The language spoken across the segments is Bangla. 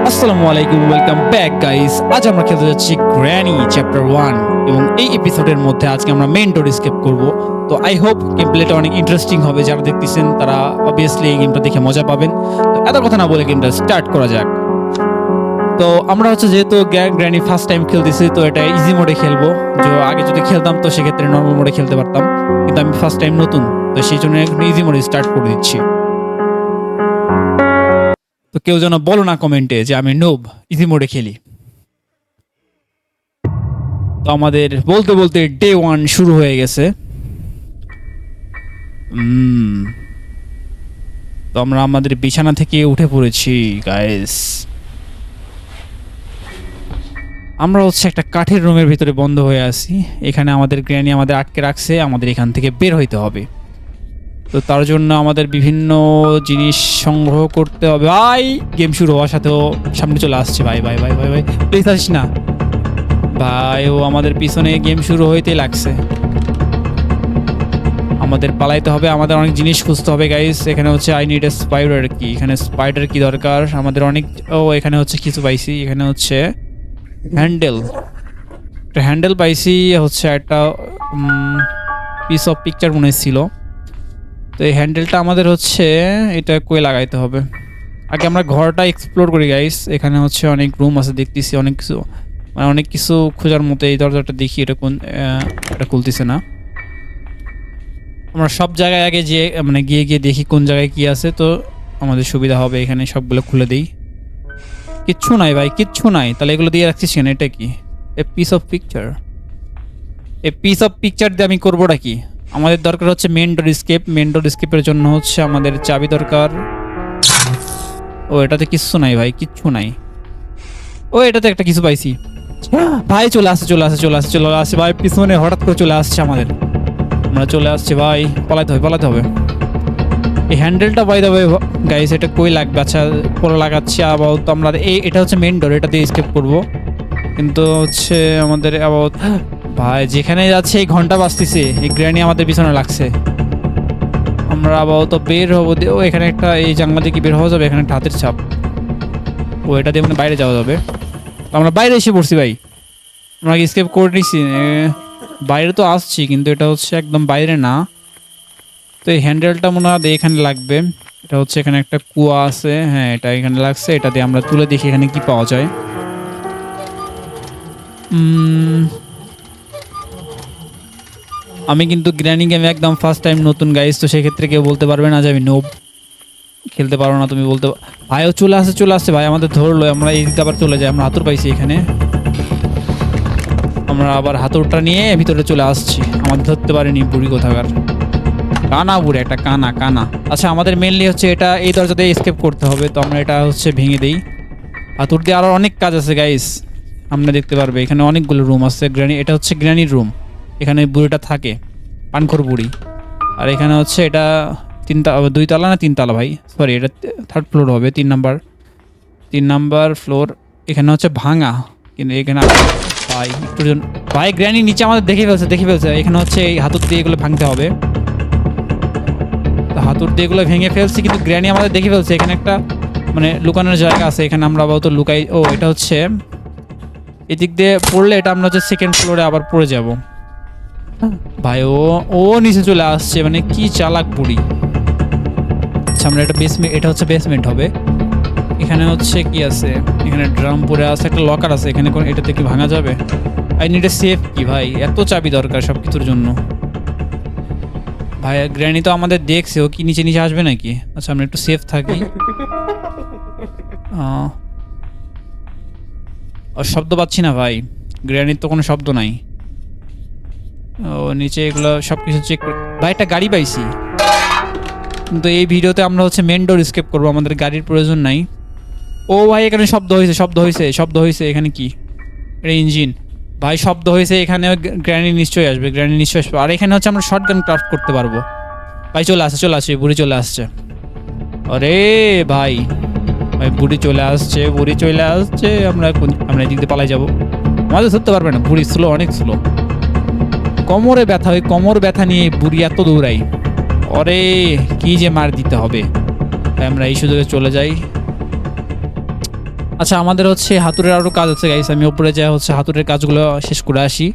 আসসালামু আলাইকুম, ওয়েলকাম ব্যাক গাইস। আজ আমরা খেলতে যাচ্ছি গ্র্যানি চ্যাপ্টার 1 এবং এই এপিসোডের মধ্যে আজকে আমরা মেইন ডোর এসকেপ করব। তো আই হোপ গেম প্লেটা অনেক ইন্টারেস্টিং হবে। যারা দেখতেছেন তারা অবভিয়াসলি এই গেমটা দেখে মজা পাবেন। তো এত কথা না বলে গেমটা স্টার্ট করা যাক। তো আমরা যেহেতু গ্র্যানি ফার্স্ট টাইম খেলতেছি, তো এটা ইজি মোডে খেলবো। যে আগে যদি খেলতাম তো সেক্ষেত্রে নর্মাল মোডে খেলতে পারতাম, কিন্তু আমি ফার্স্ট টাইম নতুন, তো সেই জন্য ইজি মোডে স্টার্ট করে দিচ্ছি। তো কেউ যেন বলো না কমেন্টে যে আমি নোব, ইজি মোডে খেলি। তো আমাদের বলতে বলতে ডে 1 শুরু হয়ে গেছে। তো আমরা আমাদের বিছানা থেকে উঠে পড়েছি গাইস। আমরা একটা কাঠের রুমের ভিতরে বন্ধ হয়ে আছি। এখানে আমাদের গ্র্যানি আমাদের আটকে রাখছে, আমাদের এখান থেকে বের হইতে হবে। তো তার জন্য আমাদের বিভিন্ন জিনিস সংগ্রহ করতে হবে। ভাই গেম শুরু হওয়ার সাথেও সামনে চলে আসছে। ভাই ভাই ভাই ভাই ভাই প্লিজ আসিস না ভাই। ও আমাদের পিছনে গেম শুরু হইতে লাগছে। আমাদের পালাইতে হবে, আমাদের অনেক জিনিস খুঁজতে হবে গাইস। এখানে আই নিড এ স্পাইডার কি, এখানে স্পাইডার কি দরকার আমাদের অনেক। এখানে কিছু পাইছি। এখানে হ্যান্ডেল, একটা হ্যান্ডেল পাইছি। একটা পিস অফ পিকচার মনে ছিল। তো এই হ্যান্ডেলটা আমাদের এটা কই লাগাইতে হবে। আগে আমরা ঘরটা এক্সপ্লোর করি গাইস। এখানে অনেক রুম আছে দেখতেছি, অনেক কিছু খোঁজার মতো। এই দরজাটা দেখি, এটা খুলতেছে না। আমরা সব জায়গায় আগে গিয়ে গিয়ে দেখি কোন জায়গায় কি আছে, তো আমাদের সুবিধা হবে। এখানে সবগুলো খুলে দিই। কিচ্ছু নাই ভাই, কিচ্ছু নাই। তাহলে এগুলো দিয়ে রাখছিস কেন? এটা কি? A piece of picture. A piece of picture দিয়ে আমি করবোটা কি? আমাদের দরকার main door escape. Main door স্কেপের জন্য আমাদের চাবি দরকার। এটাতে কিচ্ছু নাই ভাই, কিচ্ছু নাই। এটাতে একটা কিছু পাইছি ভাই। চলে আসছে ভাই। পিছনে হঠাৎ করে চলে আসছে আমাদের। আমরা চলে আসছি ভাই, পালাতে হবে। এই হ্যান্ডেলটা বাই দেবে গাইস। এটা কই লাগবে? আচ্ছা পরে লাগাচ্ছি। আবার তো আমরা এটা মেন ডোর, এটা দিয়ে স্কেপ করবো। কিন্তু আমাদের আবার ভাই যেখানে যাচ্ছে এই ঘন্টা বাজতেছে। এই গ্র্যানি আমাদের পিছনে লাগছে। আমরা আবার তো বের হবো। এখানে একটা এই জানলা দিয়ে কি বের হওয়া যাবে? এখানে একটা হাতের ছাপ। এটা দিয়ে বাইরে যাওয়া যাবে। আমরা বাইরে এসে পড়ছি ভাই। আমরা স্কেপ করে নিছি। বাইরে তো আসছি, কিন্তু এটা একদম বাইরে না। তো এই হ্যান্ডেলটা মনে হয় এখানে লাগবে। এটা এখানে একটা কুয়া আছে। হ্যাঁ, এটা এখানে লাগছে। এটা দিয়ে আমরা তুলে দেখি এখানে কি পাওয়া যায়। আমি কিন্তু গ্র্যানি গেমে একদম ফার্স্ট টাইম নতুন গাইস। তো সেক্ষেত্রে কেউ বলতে পারবে না যে আমি নোব, খেলতে পারো না তুমি বলতে। ভাইও চলে আসছে ভাই। আমাদের ধরলো। আমরা এই দিকে আবার চলে যাই। আমরা হাতুড় পাইছি এখানে। আমরা আবার হাতুড়টা নিয়ে ভিতরে চলে আসছি। আমাদের ধরতে পারেনি বুড়ি কোথাকার। কানা বুড়ি, একটা কানা। আচ্ছা আমাদের মেনলি এটা এই দরজা দিয়ে এসকেপ করতে হবে। তো আমরা এটা ভেঙে দিই। হাতুড় দিয়ে আরো অনেক কাজ আছে গাইস। আমরা দেখতে পারবে এখানে অনেকগুলো রুম আছে। এটা গ্র্যানির রুম। এখানে বুড়িটা থাকে, পানখোর বুড়ি। আর এখানে এটা দুই তলা না 3 তলা ভাই, সরি এটা 3rd ফ্লোর হবে। 3 নাম্বার ফ্লোর। এখানে ভাঙা, কিন্তু এখানে ভাই একটু ভাই গ্র্যানি নিচে আমাদের দেখে ফেলছে। এখানে এই হাতুড় দিয়ে এগুলো ভাঙতে হবে। হাতুড় দিয়ে এগুলো ভেঙে ফেলছি, কিন্তু গ্র্যানি আমাদের দেখে ফেলছে। এখানে একটা লুকানোর জায়গা আছে। এখানে আমরা আপাতত লুকাই। এটা এদিক দিয়ে পড়লে এটা আমরা 2nd ফ্লোরে আবার পড়ে যাব ভাই। ও নিচে চলে আসছে, কি চালাক বুড়ি। আচ্ছা আমরা এটা বেসমেন্ট হবে। এখানে কি আছে? এখানে ড্রাম পড়ে আছে, একটা লকার আছে এখানে। এটাতে কি ভাঙা যাবে? আই নিড এ সেফ কি ভাই? এত চাবি দরকার সব কিছুর জন্য ভাই। গ্র্যানি তো আমাদের দেখছে। ও কি নিচে আসবে নাকি? আচ্ছা আমরা একটু সেফ থাকি। শব্দ পাচ্ছি না ভাই। গ্র্যানির তো কোনো শব্দ নাই। নিচে এগুলো সবকিছু চেক ভাই। একটা গাড়ি পাইছি, কিন্তু এই ভিডিওতে আমরা মেন ডোর স্কেপ করবো। আমাদের গাড়ির প্রয়োজন নাই। ভাই এখানে শব্দ হয়েছে। এখানে কি? এটা ইঞ্জিন ভাই। শব্দ হয়েছে এখানে। গ্র্যানি নিশ্চয়ই আসবে। আর এখানে আমরা শটগান ক্রাফট করতে পারবো ভাই। চলে আসছে বুড়ি চলে আসছে। আরে ভাই বুড়ি চলে আসছে। আমরা এদিক দিয়ে পালাই যাবো। আমাদের ধরতে পারবে না। বুড়ি স্লো, অনেক স্লো। কোমরে ব্যথা। ওই কোমর ব্যথা নিয়ে বুড়ি এত দৌড়াই। অরে কি যে মার দিতে হবে। তাই আমরা এই সুযোগে চলে যাই। আচ্ছা আমাদের হচ্ছে হাতুড়ের আরও কাজ আছে গাইস, আমি উপরে যা হচ্ছে হাতুড়ের কাজগুলো শেষ করে আসি।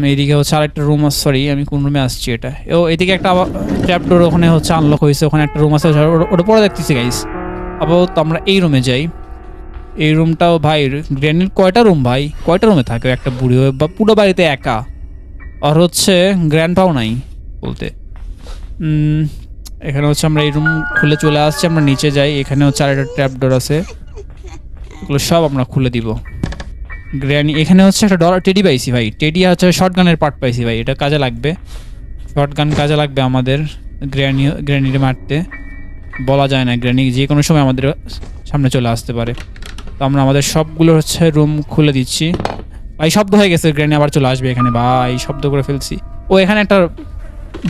এইদিকে হচ্ছে আরেকটা রুম আছে, সরি আমি কোন রুমে আসছি এটা, ও এদিকে একটা ট্র্যাপ ডোর ওখানে হচ্ছে আনলক হয়েছে, ওখানে একটা রুম আছে, ওটা পরে দেখতেছি গাইস। আপাতত আমরা এই রুমে যাই। এই রুমটাও ভাই গ্র্যানির কয়টা রুম ভাই, কয়টা রুমে থাকে একটা বুড়ি হয়ে, বা পুরো বাড়িতে একা, আর হচ্ছে গ্র্যান্ডপাও নাই বলতে। এখানে হচ্ছে আমরা এই রুম খুলে চলে আসছি, আমরা নিচে যাই, এখানে হচ্ছে আরেকটা ট্র্যাপ ডোর আছে, এগুলো সব আমরা খুলে দিব। গ্র্যানি এখানে হচ্ছে একটা ডলার টেডি পাইছি ভাই, টেডি হচ্ছে শর্ট গানের পার্ট পাইছি ভাই, এটা কাজে লাগবে, শর্ট গান কাজে লাগবে আমাদের গ্র্যানির মারতে। বলা যায় না, গ্র্যানি যে কোনো সময় আমাদের সামনে চলে আসতে পারে। তো আমরা আমাদের সবগুলো হচ্ছে রুম খুলে দিচ্ছি। ভাই শব্দ হয়ে গেছে, গ্র্যানি আবার চলে আসবে এখানে, ভাই শব্দ করে ফেলছি। ও এখানে একটা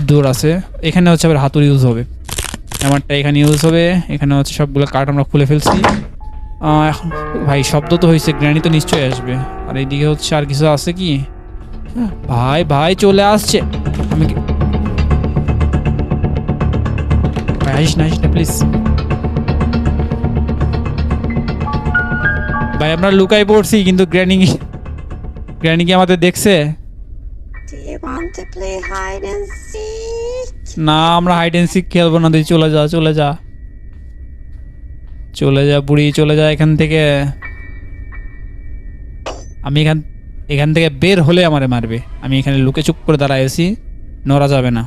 ডোর আছে, এখানে হচ্ছে আবার হাতুড়ি ইউজ হবে, আমারটা এখানে ইউজ হবে। এখানে হচ্ছে সবগুলো কার্ড আমরা খুলে ফেলছি। এখন ভাই শব্দ তো হয়েছে, গ্র্যানি তো নিশ্চয়ই আসবে। আর এইদিকে হচ্ছে আর কিছু আছে কি ভাই, ভাই চলে আসছে। আমি ভাই আসিস না প্লিজ ভাই, আমরা লুকাই পড়ছি কিন্তু গ্র্যানি কি আমাদের দেখছে? Do you want to play hide and seek? না আমরা হাইড এন্ড সিক খেলবো না, তুই চলে যা চলে যা চলে যা বুড়ি, চলে যা এখান থেকে। আমি এখান থেকে বের হলে আমারে মারবে, আমি এখানে লুকে চুপ করে দাঁড়ায় আছি, নড়া যাবে না।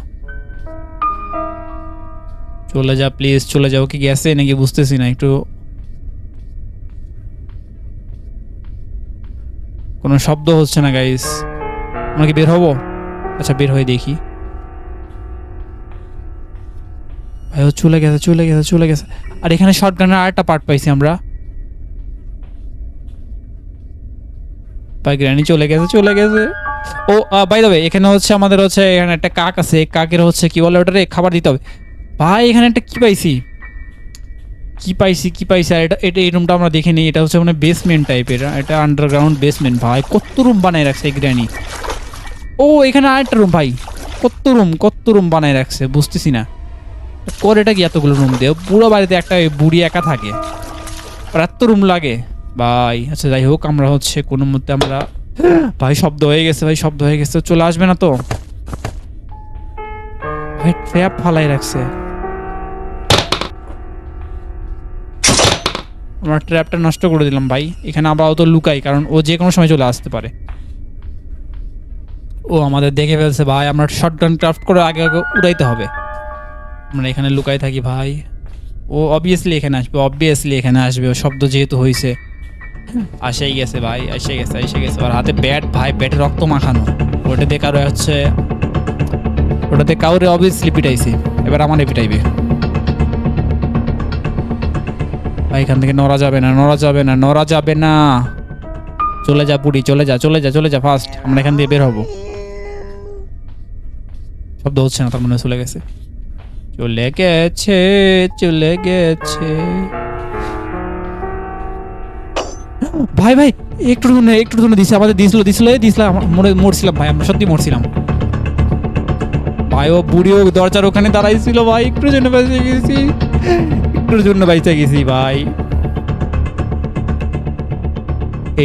চলে যা প্লিজ চলে যাও, কি গেছে নাকি বুঝতেছি না, একটু কোনো শব্দ হচ্ছে না গাইস, আমরা কি বের হবো? আচ্ছা বের হয়ে দেখি। ভাই ও চলে গেছে চলে গেছে চলে গেছে। আর এখানে শটগানের আরেকটা পার্ট পাইছি আমরা। ভাই গ্র্যানি চলে গেছে চলে গেছে। ও বাই দ্য ওয়ে এখানে হচ্ছে আমাদের হচ্ছে এখানে একটা কাক আছে, কাকের হচ্ছে কি বলে ওটারে খাবার দিতে হবে। ভাই এখানে একটা কি পাইছি কি পাইছি, আর এটা এই রুমটা আমরা দেখিনি, এটা হচ্ছে মানে বেসমেন্ট টাইপের, এটা আন্ডারগ্রাউন্ড বেসমেন্ট। ভাই কত রুম বানায় রাখছে এই গ্র্যানি। ও এখানে আরেকটা রুম ভাই, কত রুম বানায় রাখছে বুঝতেছি না করেটা কি এতগুলো রুম দিয়ে, পুরো বাড়িতে একটা বুড়ি একা থাকে আর এত রুম লাগে ভাই। আচ্ছা যাই হোক আমরা হচ্ছে কোনো মধ্যে আমরা ভাই শব্দ হয়ে গেছে, ভাই শব্দ হয়ে গেছে, চলে আসবে না তো ভাই, ট্র্যাপ ফালাই রাখছে। আমরা ট্র্যাপটা নষ্ট করে দিলাম ভাই, এখানে আমরা তো লুকাই কারণ ও যে কোনো সময় চলে আসতে পারে। ও আমাদের দেখে ফেলছে ভাই, আমরা শটগান ক্রাফট করে আগে উড়াইতে হবে। আমরা এখানে লুকাই থাকি ভাই, ও অবভিয়াসলি এখানে আসবে, ও শব্দ যেহেতু হয়েছে আসেই গেছে ভাই, এসে গেছে। আর হাতে ব্যাট ভাই, ব্যাটে রক্ত মাখানো, ওটাতে কারো হচ্ছে ওটাতে কাউরে অবভিয়াসলি পিটাইছে, এবার আমারে পিটাইবে ভাই। এখান থেকে নড়া যাবে না। চলে যা বুড়ি, চলে যা ফাস্ট, আমরা এখান দিয়ে বের হবো। শব্দ হচ্ছে না, তার মনে চলে গেছে। ভাই একটু জন্য দিছে আমাদের, দিছিল মরছিলাম ভাই, আমরা সত্যি মরছিলাম ভাই। ও বুড়িও দরজার ওখানে দাঁড়াইছিল ভাই, একটুর জন্য বাইচে গেছি ভাই,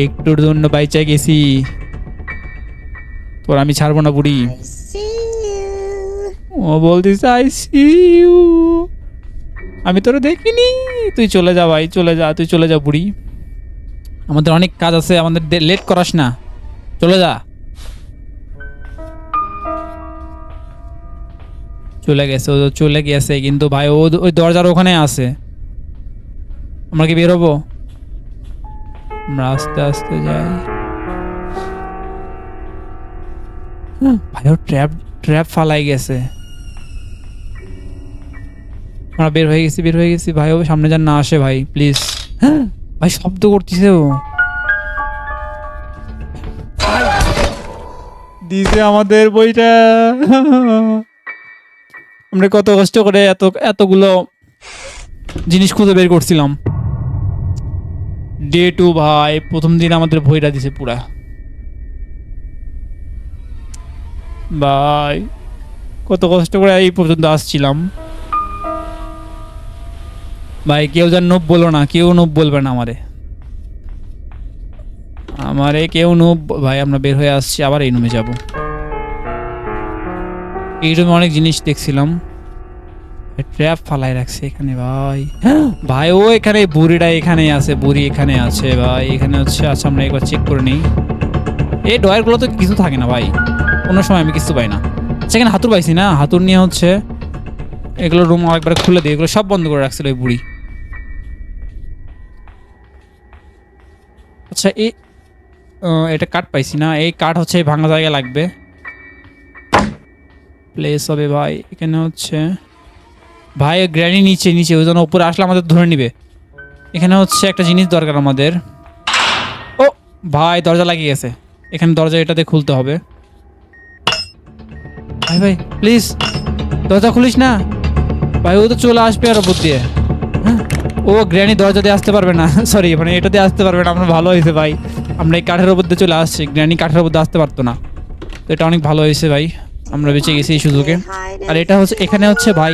একটুর জন্য বাইচে গেছি। তোর আমি ছাড়বো না বুড়ি, I see you. ও বলতিস আই সি ইউ, আমি তোরা দেখিনি, তুই চলে যা ভাই, তুই চলে যা বুড়ি, আমাদের অনেক কাজ আছে, আমাদের লেট করাস না, চলে যা। চলে গেছে কিন্তু ভাই ও ওই দরজার ওখানে আছে, আমরা কি বের হবো? আমরা আস্তে আস্তে যাই ভাই, ও ট্র্যাপ ফালাই গেছে। আমরা বের হয়ে গেছি ভাই, ও সামনে যেন না আসে ভাই প্লিজ। ভাই শব্দ করতেছে, ও দিছে আমাদের বইটা। আমরা কত কষ্ট করে এতগুলো জিনিস খুঁজে বের করছিলাম। ডে 2 ভাই, প্রথম দিন আমাদের বইটা দিছে পুরা ভাই, কত কষ্ট করে এই পর্যন্ত আসছিলাম। ভাই কেউ যেন নুব বলো না, কেউ নুব বলবে না আমারে কেউ নুব। ভাই আমরা বের হয়ে আসছি, আবার এই রুমে যাব। এই রুমে অনেক জিনিস দেখছিলাম, ট্র্যাপ ফালাই রাখছে এখানে ভাই। ভাই ও এখানে বুড়িটা এখানে আছে, বুড়ি এখানে আছে ভাই, এখানে হচ্ছে। আচ্ছা আমরা একবার চেক করে নিই। এই ডয়ারগুলো তো কিছু থাকে না ভাই, কোনো সময় আমি কিছু পাই না। সেখানে হাতুর পাইছি না, হাতুর নিয়ে হচ্ছে এগুলো রুম একবার খুলে দিই, এগুলো সব বন্ধ করে রাখছিল ওই বুড়ি। আচ্ছা এটা কাঠ পাইছি না, এই কাঠ হচ্ছে এই ভাঙা জায়গায় লাগবে, প্লেস হবে ভাই। এখানে হচ্ছে ভাই গ্র্যানি নিচে নিচে, ওই জন্য উপরে আসলে আমাদের ধরে নিবে। এখানে হচ্ছে একটা জিনিস দরকার আমাদের। ও ভাই দরজা লাগিয়ে গেছে, এখানে দরজা এটাতে খুলতে হবে। ভাই ভাই প্লিজ দরজা খুলিস না ভাই, ও তো চলে আসবে আর উপর দিয়ে। হ্যাঁ ও গ্র্যানি দরজা দিয়ে আসতে পারবে না, সরি মানে এটা দিয়ে আসতে পারবে না। আমরা ভালো হয়েছে ভাই, আমরা এই কাঠের উপর দিয়ে চলে আসছি, গ্র্যানি কাঠের উপর দিয়ে আসতে পারতো না। তো এটা অনেক ভালো হয়েছে ভাই, আমরা বেঁচে গেছি এই সুযোগে। আর এটা হচ্ছে এখানে হচ্ছে ভাই,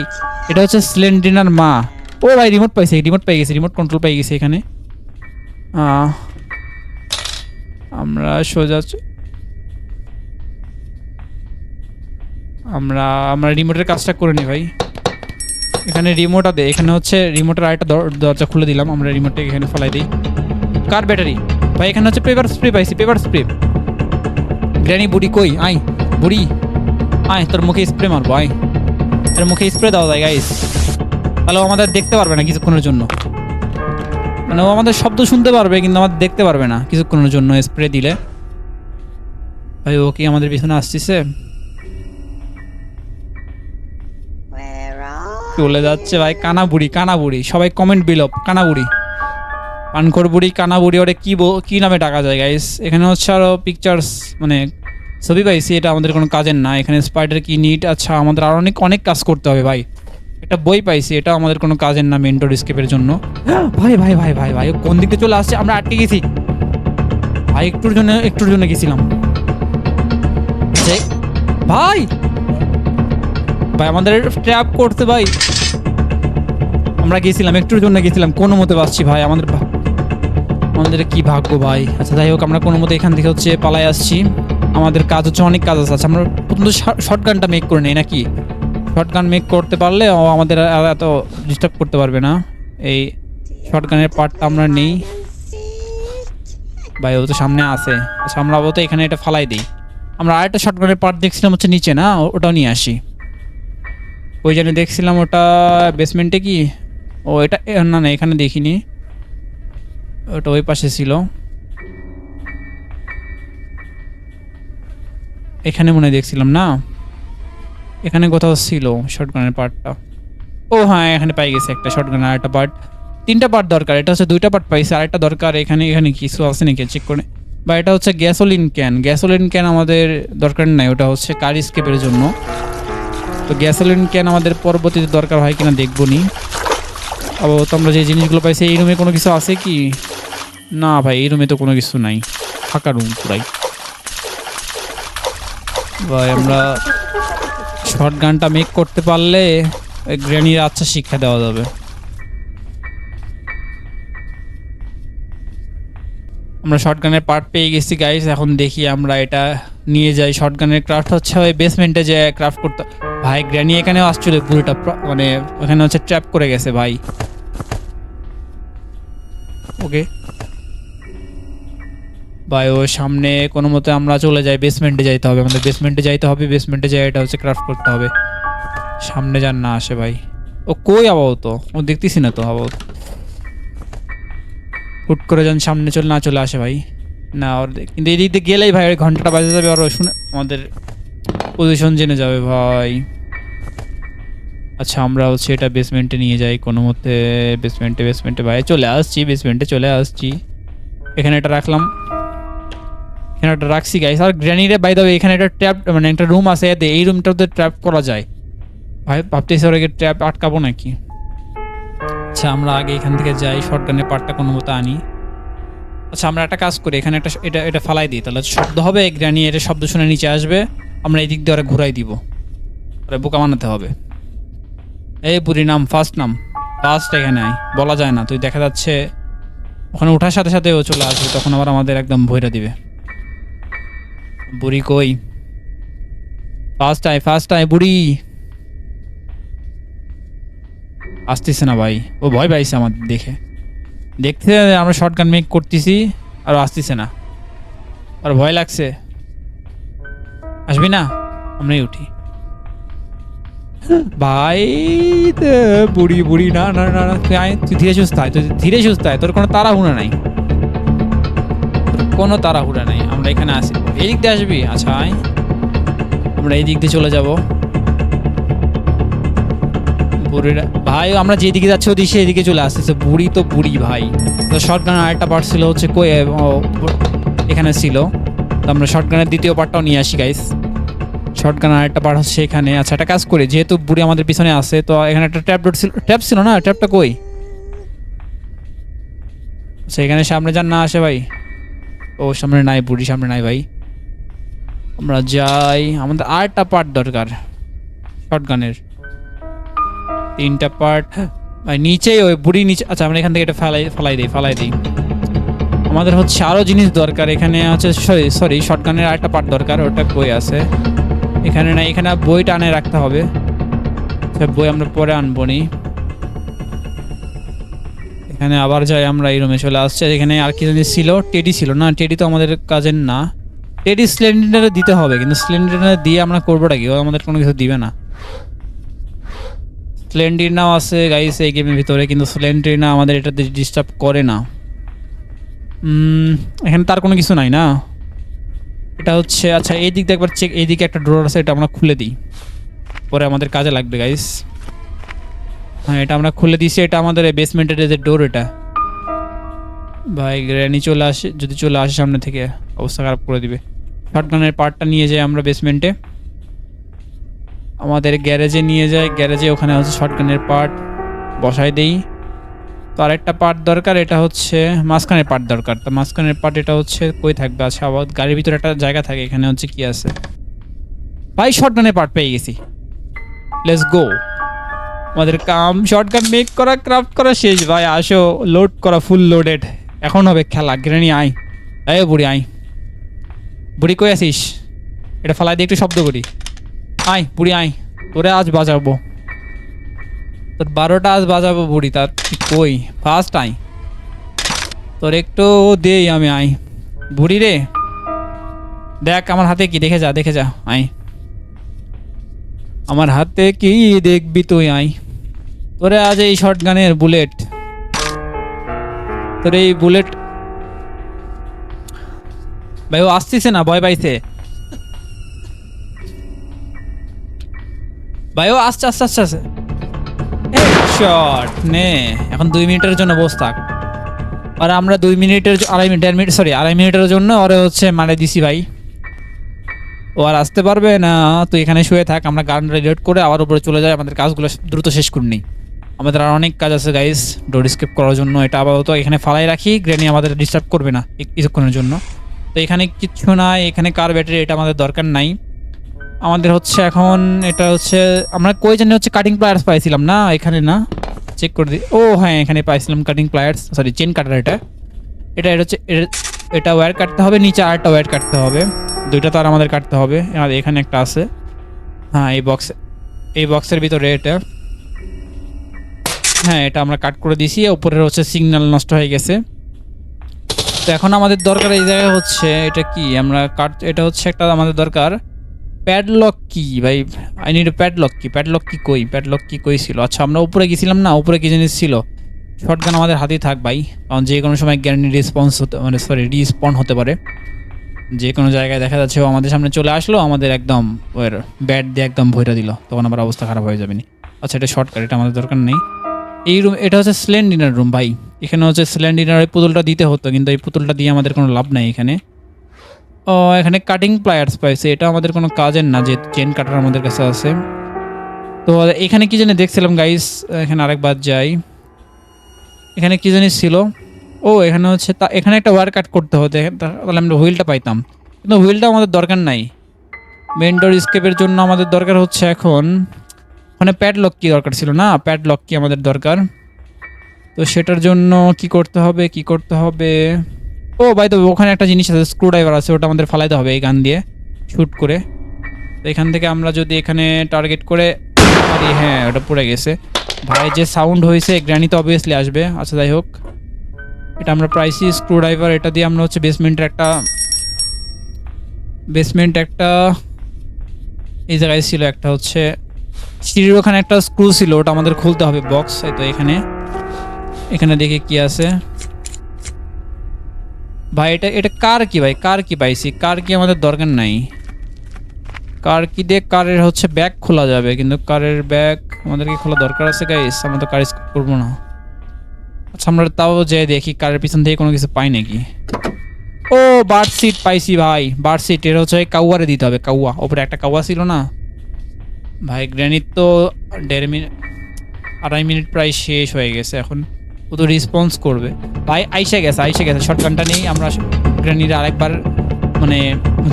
এটা হচ্ছে স্লেন্ডিনার মা। ও ভাই রিমোট পাইছে, রিমোট পেয়ে গেছি, রিমোট কন্ট্রোল পেয়ে গেছি এখানে। আমরা সোজা আমরা আমরা রিমোটের কাজটা করে নিই ভাই। এখানে রিমোট আছে, এখানে হচ্ছে রিমোটের আরেকটা দরজা খুলে দিলাম, আমরা রিমোটটা এখানে ফেলাই দিই। কার ব্যাটারি ভাই, এখানে হচ্ছে পেপার স্প্রে পাইছি, পেপার স্প্রে। গ্র্যানি বুড়ি কই, আয় বুড়ি আয়, তোর মুখে স্প্রে মারবো, আয় তোর মুখে স্প্রে দেওয়া যায় গাইস, তাহলে ও আমাদের দেখতে পারবে না কিছুক্ষণের জন্য। মানে ও আমাদের শব্দ শুনতে পারবে কিন্তু আমাদের দেখতে পারবে না কিছুক্ষণের জন্য স্প্রে দিলে। ভাই ও কি আমাদের পিছনে আসতেছে? Where are চলে যাচ্ছে ভাই। কানা বুড়ি, কানা বুড়ি, সবাই কমেন্ট বিলোপ, কানা বুড়ি, পানখর বুড়ি, কানা বুড়ি, ওটা কি নামে ডাকা যায় গাইস। এখানে হচ্ছে আরো পিকচার্স মানে ছবি পাইছি, এটা আমাদের কোনো কাজের না। এখানে স্পাইডার কি নিট, আচ্ছা আমাদের আর অনেক কাজ করতে হবে ভাই। একটা বই পাইছি, এটা আমাদের কোনো কাজের না মেন্টর স্কেপের জন্য। ভাই ভাই ভাই ভাই ভাই কোন দিকে চলে আসছে, আমরা আটকে গেছি ভাই, একটুর জন্য গেছিলাম ভাই। ভাই আমাদের ট্র্যাপ করতে ভাই, আমরা গেছিলাম একটুর জন্য গেছিলাম, কোনো মতে বাঁচছি ভাই। আমাদের কি ভাগ্য ভাই। আচ্ছা যাই হোক, আমরা কোনো মতে এখান থেকে হচ্ছে পালাই আসছি। আমাদের কাজ হচ্ছে অনেক কাজ আছে। আমরা প্রথমত শর্টগানটা মেক করে নেই নাকি, শর্টগান মেক করতে পারলে ও আমাদের আর এত ডিস্টার্ব করতে পারবে না। এই শর্টগানের পার্টটা আমরা নেই ভাই, ও তো সামনে আছে। আচ্ছা আমরা তো এখানে এটা ফালাই দিই। আমরা আরেকটা শর্টগানের পার্ট দেখছিলাম হচ্ছে নিচে না, ওটাও নিয়ে আসি। ওই জন্য দেখছিলাম ওটা বেসমেন্টে কি, ও এটা না না এখানে দেখিনি, ওটা ওই পাশে ছিল। এখানে মনে হয় দেখছিলাম না, এখানে কোথাও ছিল শর্টগানের পার্টটা। ও হ্যাঁ এখানে পাই গেছে একটা শর্টগানের আরেকটা পার্ট, 3টা পার্ট দরকার। এটা হচ্ছে 2টা পার্ট পাইছে, আরেকটা দরকার। এখানে কিছু আছে নাকি চেক করে। বা এটা হচ্ছে গ্যাসোলিন ক্যান আমাদের দরকার নাই, ওটা হচ্ছে কার স্কেপের জন্য। তো গ্যাসোলিন ক্যান আমাদের পরবর্তীতে দরকার হয় কিনা দেখবো নি। তো আমরা যে জিনিসগুলো পাইছি, এই রুমে কোনো কিছু আছে কি না ভাই, এই রুমে তো কোনো কিছু নাই, ফাঁকা রুম পুরাই ভাই। আমরা শর্টগানটা মেক করতে পারলে গ্র্যানির আচ্ছা শিক্ষা দেওয়া যাবে। আমরা শর্টগানের পার্ট পেয়ে গেছি গাইস, এখন দেখি আমরা এটা নিয়ে যাই। শর্টগানের ক্রাফট হচ্ছে ওই বেসমেন্টে যে ক্রাফট করতে। ভাই গ্র্যানি এখানেও আসছিল পুরোটা, মানে ওখানে হচ্ছে ট্র্যাপ করে গেছে ভাই। ওকে ভাই ও সামনে কোনো মতে আমরা চলে যাই, বেসমেন্টে যাইতে হবে আমাদের, বেসমেন্টে যাইতে হবে, বেসমেন্টে যাই এটা হচ্ছে ক্রাফট করতে হবে। সামনে যান না আসে ভাই, ও কই আপাতত, ও দেখতেছি না তো আপাতত। হুট করে যান সামনে চলে আসে ভাই না, ওর কিন্তু এই দিক দিয়ে গেলেই ভাই ওই ঘন্টাটা বাজে যাবে, আর শুনে আমাদের পজিশন জেনে যাবে ভাই। আচ্ছা আমরা হচ্ছে এটা বেসমেন্টে নিয়ে যাই কোনো মতে, বেসমেন্টে ভাই চলে আসছি, বেসমেন্টে চলে আসছি। এখানে এটা রাখলাম, এখানে একটা রাখছি গাইস। আর গ্র্যানিরে বাই দ্য ওয়ে এখানে একটা ট্র্যাপ মানে একটা রুম আছে, এতে এই রুমটাতে ট্র্যাপ করা যায় ভাই। ভাবতেছি ওর আগে ট্র্যাপ আটকাবো নাকি। আচ্ছা আমরা আগে এখান থেকে যাই, শর্টগানের পার্টটা কোনো মতো আনি। আচ্ছা আমরা একটা কাজ করি, এখানে একটা এটা ফালাই দিই, তাহলে শব্দ হবে, গ্র্যানি এটা শব্দ শুনে নিচে আসবে, আমরা এই দিক দিয়ে ওরা ঘুরাই দিব, ওরা বোকা বানাতে হবে। এই বুড়ি নাম, ফার্স্ট নাম ফার্স্ট এখানে আয়, বলা যায় না, তুই দেখা যাচ্ছে ওখানে ওঠার সাথে সাথে ও চলে আসবে, তখন আবার আমাদের একদম ভইরা দিবে। বুড়ি কই? ফার্স্ট আয় বুড়ি। আসতেছে না ভাই, ও ভয় পাইছে আমাদের দেখে, দেখতে আমরা শর্টগান মেক করতেছি আর আসতেছে না, আর ভয় লাগছে। আসবি না? আমরাই উঠি ভাই। বুড়ি বুড়ি, না না না না, তুই আয়, তুই ধীরে সুস্থ আয়, তুই ধীরে সুস্থ আয়, তোর কোনো তাড়াহুড়া নাই, কোনো তাড়াহুড়া নাই, আমরা এখানে আসি। এই দিক দিয়ে আসবি? আচ্ছা আয়, আমরা এই দিক দিয়ে চলে যাব। বুড়িরা ভাই, আমরা যেদিকে যাচ্ছি ওদিকে এদিকে চলে আসতেছে। বুড়ি তো বুড়ি ভাই। তো শর্টগান আরেকটা পার্ট ছিল হচ্ছে কই, এখানে ছিল, তো আমরা শর্টগানের দ্বিতীয় পার্টটাও নিয়ে আসি গাইস। শর্টগান আরেকটা পার্ট হচ্ছে এখানে। আচ্ছা একটা কাজ করি, যেহেতু বুড়ি আমাদের পিছনে আছে, তো এখানে একটা ট্যাপ ছিল না, ট্যাপটা কই? আচ্ছা এখানে সামনে যান না আসে ভাই। ও সামনে নাই, বুড়ি সামনে নাই ভাই। আমরা যাই, আমাদের আরেকটা পার্ট দরকার শর্টগানের, 3টা পার্ট ভাই। নিচেই ওই বুড়ি নিচে। আচ্ছা আমরা এখান থেকে এটা ফালাই দিই। আমাদের হচ্ছে আরো জিনিস দরকার এখানে আছে, সরি শর্টগানের আরেকটা পার্ট দরকার, ওটা কই আছে? এখানে না, এখানে বইটা আনে রাখতে হবে। বই আমরা পরে আনবো নি। এখানে আবার যাই, আমরা এই রুমে চলে আসছে। এখানে আর কি জিনিস ছিল? টেডি ছিল না, টেডি তো আমাদের কাজের না। টেডি সিলিন্ডারে দিতে হবে, কিন্তু সিলিন্ডারে দিয়ে আমরা করবোটা কি? ও আমাদের কোনো কিছু দিবে না। স্প্লেন্ডিনাও আছে গাইস এই গেমের ভিতরে, কিন্তু স্প্লেন্ডিনা আমাদের এটাতে ডিস্টার্ব করে না। এখানে তার কোনো কিছু নাই না, এটা হচ্ছে। আচ্ছা এই দিক দিয়ে একবার চেক, এইদিকে একটা ড্রয়ার আছে, এটা আমরা খুলে দিই, পরে আমাদের কাজে লাগবে গাইস। হ্যাঁ এটা আমরা খুলে দিছি, এটা আমাদের বেসমেন্টের যে ডোর, এটা ভাই গ্র্যানি চলে আসে, যদি চলে আসে সামনে থেকে অবস্থা খারাপ করে দিবে। শটগানের পার্টটা নিয়ে যাই আমরা বেসমেন্টে, আমাদের গ্যারেজে নিয়ে যাই, গ্যারেজে ওখানে হচ্ছে শটগানের পার্ট বসাই দেই। তো আরেকটা পার্ট দরকার, এটা হচ্ছে মাঝখানের পার্ট দরকার। তো মাঝখানের পার্ট এটা হচ্ছে কই থাকবে? আচ্ছা আবার গাড়ির ভিতরে একটা জায়গা থাকে, এখানে হচ্ছে কি আছে ভাই? শটগানের পার্ট পেয়ে গেছি, লেটস গো। আমাদের কাম শটগান মেক করা, ক্রাফট করা শেষ ভাই। আসো লোড করা, ফুল লোডেড, এখন হবে খেলা। গ্রেনি আই, এই বুড়ি আই। বুড়ি কই আছিস? এটা ফালাই দিয়ে একটু শব্দ করি। আয় বুড়ি আয়, তোরে আজ বাজাবো, তোর 12টা আজ বাজাবো বুড়ি। তার কই ফার্স্ট আই, তোর একটু দেই আমি। আই বুড়ি রে, দেখ আমার হাতে কি, দেখে যা আই, আমার হাতে কি দেখবি তুই? আই তোরে আজ এই শটগানের বুলেট, তোর এই বুলেট। ভাই ও আসতেছে না, ভয় পাইছে ভাই, ও আসছে। শট নে, এখন 2 মিনিটের জন্য বস থাক। আর আমরা 2 মিনিটের, আড়াই মিনিটের জন্য ওরে হচ্ছে মারে দিছি ভাই। ও আর আসতে পারবে না, তুই এখানে শুয়ে থাক, আমরা গান রিলোড করে আবার উপরে চলে যাই, আমাদের কাজগুলো দ্রুত শেষ করে নিই। আমাদের আর অনেক কাজ আছে গাইস ডোর স্কেপ করার জন্য। এটা আপাতত এখানে ফালাই রাখি, গ্রেনি আমাদের ডিস্টার্ব করবে না কিছুক্ষণের জন্য। তো এখানে কিচ্ছু নাই, এখানে কার ব্যাটারি, এটা আমাদের দরকার নাই। আমাদের হচ্ছে এখন এটা হচ্ছে, আমরা কই জানি হচ্ছে কাটিং প্লায়ার্স পাইছিলাম না এখানে? না চেক করে দিই। ও হ্যাঁ এখানে পাইছিলাম কাটিং প্লায়ার্স, সরি চেন কাটার। এটা হচ্ছে, এটা ওয়্যার কাটতে হবে, নিচে আরেকটা ওয়্যার কাটতে হবে, 2টা তার আমাদের কাটতে হবে। আর এখানে একটা আছে, হ্যাঁ এই বক্সের ভিতরে এটা। হ্যাঁ এটা আমরা কাট করে দিছি, উপরের হচ্ছে সিগন্যাল নষ্ট হয়ে গেছে। তো এখন আমাদের দরকার এই জায়গায় হচ্ছে এটা কি, আমরা এটা হচ্ছে একটা আমাদের দরকার প্যাডলক কি ভাই। আই নিড প্যাডলক কি কই ছিল? আচ্ছা আমরা উপরে গেছিলাম না, উপরে কি জিনিস ছিল? শটগান আমাদের হাতেই থাক ভাই, কারণ যে কোনো সময় গ্যারান্টি রিস্পন্ড হতে পারে। যে কোনো জায়গায় দেখা যাচ্ছে ও আমাদের সামনে চলে আসলো, আমাদের একদম ওর ব্যাট দিয়ে একদম ভইরা দিল, তখন আবার অবস্থা খারাপ হয়ে যাবে। আচ্ছা এটা শর্টকাট, এটা আমাদের দরকার নেই। এই রুম, এটা হচ্ছে স্লেন্ডিনার রুম ভাই। এখানে হচ্ছে স্লেন্ডিনার পুতুলটা দিতে হতো, কিন্তু এই পুতুলটা দিয়ে আমাদের কোনো লাভ নাই এখানে। ও এখানে কাটিং প্লায়ার্স পাইছে, এটা আমাদের কোনো কাজের না, যে চেন কাটার আমাদের কাছে আছে। তো এখানে কি জানি দেখছিলাম গাইস, এখানে আরেকবার যাই, এখানে কি জানি ছিল। ও এখানে হচ্ছে এখানে একটা ওয়্যার কাট করতে হতো, তাহলে আমরা হুইলটা পাইতাম, কিন্তু হুইলটা আমাদের দরকার নাই। মেন ডোর স্কেপের জন্য আমাদের দরকার হচ্ছে এখন, ওখানে প্যাডলক কি দরকার ছিল না, প্যাডলক কি আমাদের দরকার। তো সেটার জন্য কি করতে হবে ও ভাই তো ওখানে একটা জিনিস আছে, স্ক্রু ড্রাইভার আছে, ওটা আমাদের ফালাইতে হবে এই গান দিয়ে শুট করে। তো এখান থেকে আমরা যদি এখানে টার্গেট করে আরে হ্যাঁ ওটা পড়ে গেছে ভাই, যে সাউন্ড হয়েছে গ্র্যানি তো অবভিয়াসলি আসবে। আচ্ছা যাই হোক, এটা আমরা প্রাইসি স্ক্রু ড্রাইভার, এটা দিয়ে আমরা হচ্ছে বেসমেন্ট একটা এই জায়গায় ছিল একটা হচ্ছে সিঁড়ির ওখানে একটা স্ক্রু ছিল, ওটা আমাদের খুলতে হবে বক্স। এই তো এখানে দেখি কি আছে ভাই। এটা কার কি ভাই, কার কি পাইছি, কার কি আমাদের দরকার নাই। কার কি দিয়ে কারের হচ্ছে ব্যাগ খোলা যাবে, কিন্তু কারের ব্যাগ আমাদেরকে খোলা দরকার আছে গাইস, আমরা তো কার করবো না। আচ্ছা আমরা তাও যে দেখি কারের পিছন থেকে কোনো কিছু পাই নাকি। ও বার্ড সিট পাইছি ভাই, বার্ড সিট, এর হচ্ছে কাউয়ারে দিতে হবে, কাউয়া ওপরে একটা কাউয়া ছিল না ভাই। গ্র্যানির তো 2.5 মিনিট প্রায় শেষ হয়ে গেছে, এখন ও তো রেসপন্স করবে ভাই। আইসে গেছে শর্টগানটা নেই, আমরা গ্র্যানির আরেকবার মানে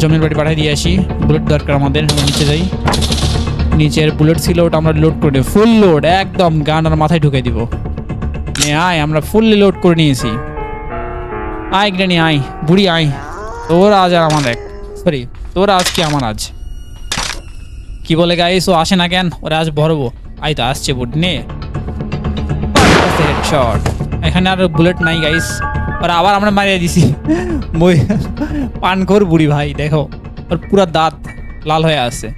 জমির বাড়ি পাঠিয়ে দিয়ে আসি। বুলেট দরকার আমাদের, নিচে যাই, নিচের বুলেট ছিল ওটা আমরা লোড করে ফুল লোড একদম গান আর মাথায় ঢুকে দিব। আয় আমরা ফুললি লোড করে নিয়েছি। আয় গ্র্যানি আয়, বুড়ি আয়, তোর আজ আর আমার এক, সরি তোর আজ কি আমার আজ, কি বলে গাইস ও আসে না কেন, ওরা আজ ভরবো। আই তো আসছে বুট নে হেডশট। এখানে আর বুলেট নাই গাইস, ওরা আবার আমরা মারিয়ে দিছি। মই পানখোর বুড়ি ভাই, দেখো ওর পুরো দাঁত লাল হয়ে আছে।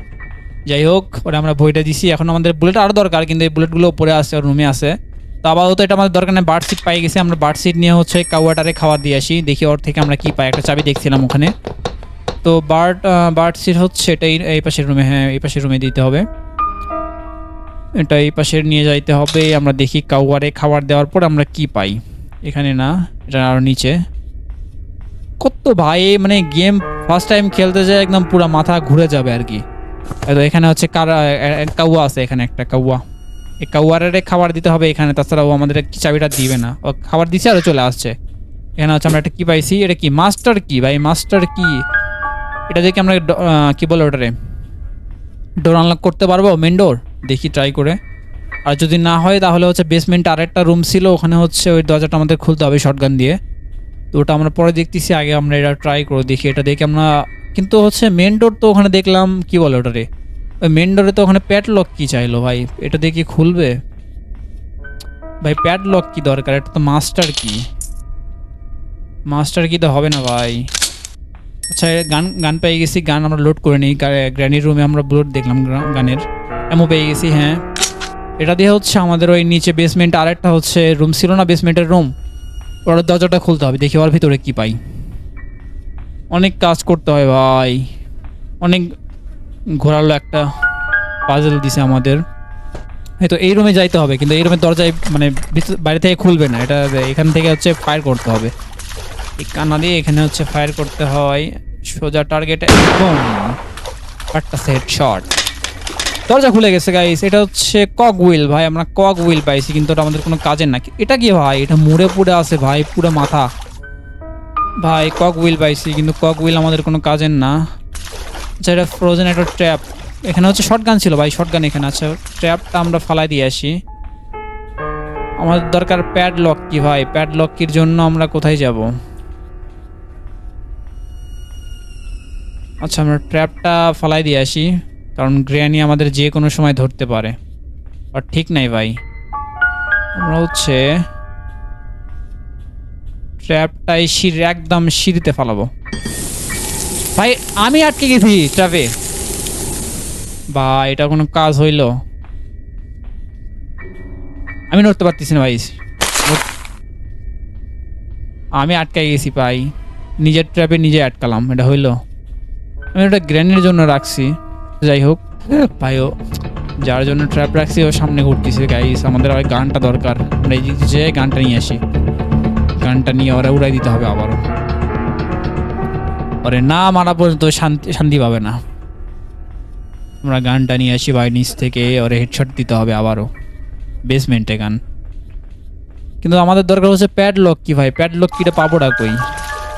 যাই হোক ওরা আমরা বইটা দিছি, এখন আমাদের বুলেট আরও দরকার, কিন্তু এই বুলেটগুলো উপরে আছে, ওর রুমে আছে। তো আপাতত এটা আমাদের দরকার নেই, বার্ড সিট পাই গেছি আমরা। বার্ড সিট নিয়ে হচ্ছে কাউয়াটারে খাবার দিয়ে আসি, দেখি ওর থেকে আমরা কি পাই। একটা চাবি দেখছিলাম ওখানে, তো বার্ড সিট হচ্ছে এটাই এই পাশের রুমে, হ্যাঁ এই পাশের রুমে দিতে হবে, এটা এই পাশে নিয়ে যাইতে হবে। আমরা দেখি কাউয়ারে খাবার দেওয়ার পর আমরা কি পাই। এখানে না, এটা আরও নিচে। কত ভাই মানে গেম ফার্স্ট টাইম খেলতে যায় একদম পুরো মাথা ঘুরে যাবে আর কি। তো এখানে হচ্ছে কাউয়া আছে, এখানে একটা কাউয়া, এই কাউয়ারে খাবার দিতে হবে এখানে, তাছাড়া ও আমাদের চাবিটা দিবে না। ও খাবার দিচ্ছে আরও চলে আসছে। এখানে হচ্ছে আমরা একটা কি পাইছি, এটা কি মাস্টার কি ভাই, মাস্টার কি, এটা দেখি আমরা কি বলে ওটারে ডোর আনলক করতে পারবো, মেন ডোর দেখি ট্রাই করে। আর যদি না হয় তাহলে হচ্ছে বেসমেন্টে আরেকটা রুম ছিল, ওখানে হচ্ছে ওই দরজাটা আমাদের খুলতে হবে শটগান দিয়ে। তো ওটা আমরা পরে দেখতেছি, আগে আমরা এটা ট্রাই করে দেখি। এটা দেখি আমরা, কিন্তু হচ্ছে মেন ডোর তো ওখানে দেখলাম কি বলে ওটারে, ওই মেন ডোরে তো ওখানে প্যাডলক কি চাইলো ভাই, এটা দেখি খুলবে ভাই। প্যাডলক কি দরকার, এটা তো মাস্টার কি তো হবে না ভাই। আচ্ছা গান পেয়ে গেছি, গান আমরা লোড করে নিই। গ্র্যানির রুমে আমরা বুলেট দেখলাম, গানের এমও পেয়ে গেছি। হ্যাঁ এটা দিয়ে হচ্ছে আমাদের ওই নিচে বেসমেন্ট আরেকটা হচ্ছে রুম ছিল না, বেসমেন্টের রুম, ওর দরজাটা খুলতে হবে, দেখি ওর ভিতরে কি পাই। অনেক কাজ করতে হয় ভাই, অনেক ঘোরালো একটা পাজল দিছে আমাদের। হয়তো এই রুমে যাইতে হবে, কিন্তু এই রুমের দরজায় মানে বাইরে থেকে খুলবে না, এটা এখান থেকে হচ্ছে ফায়ার করতে হবে। এই কান্না দিয়ে এখানে হচ্ছে ফায়ার করতে হয় সোজা টার্গেটে, একদম একটা হেডশট। দরজা খুলে গেছে গাইস, এটা হচ্ছে কক হুইল ভাই, আমরা কক হুইল পাইছি, কিন্তু এটা আমাদের কোনো কাজের না। এটা কি ভাই, এটা মুড়ে পুড়ে আছে ভাই, পুরো মাথা ভাই। কক হুইল পাইছি, কিন্তু কক হুইল আমাদের কোনো কাজের না। আচ্ছা এটা ফ্রোজেন একটা ট্র্যাপ, এখানে হচ্ছে শটগান ছিল ভাই, শটগান এখানে আছে। ট্র্যাপটা আমরা ফালাই দিয়ে আসি। আমাদের দরকার প্যাডলক কি ভাই, প্যাডলক কির জন্য আমরা কোথায় যাব। আচ্ছা আমরা ট্র্যাপটা ফালাই দিয়ে আসি, কারণ গ্র্যানি আমাদের যে কোনো সময় ধরতে পারে, আর ঠিক নাই ভাই। আমরা হচ্ছে ট্র্যাপটাই একদম সিঁড়িতে ফালাবো ভাই। আমি আটকে গেছি ট্র্যাপে বা এটা কোনো কাজ হইল, আমি নড়তে পারতেছি না ভাই, আমি আটকে গেছি ভাই, নিজের ট্র্যাপে নিজে আটকালাম, এটা হইল। আমি ওটা গ্র্যানির জন্য রাখছি, যাই হোক ভাইও যার জন্য ট্র্যাপ রাখছি ও সামনে ঘুরতেছে গাইস। আমাদের ওই গানটা দরকার, আমরা এই যে গানটা নিয়ে আসি, গানটা নিয়ে ওরা উড়াই দিতে হবে আবারও, ওরে না মারা পর্যন্ত শান্তি পাবে না। আমরা গানটা নিয়ে আসি ভাই নিচ থেকে, ওরে হেডশট দিতে হবে আবারও বেসমেন্টে গান। কিন্তু আমাদের দরকার হচ্ছে প্যাডলক কি ভাই, প্যাডলক কিটা পাবো না কই,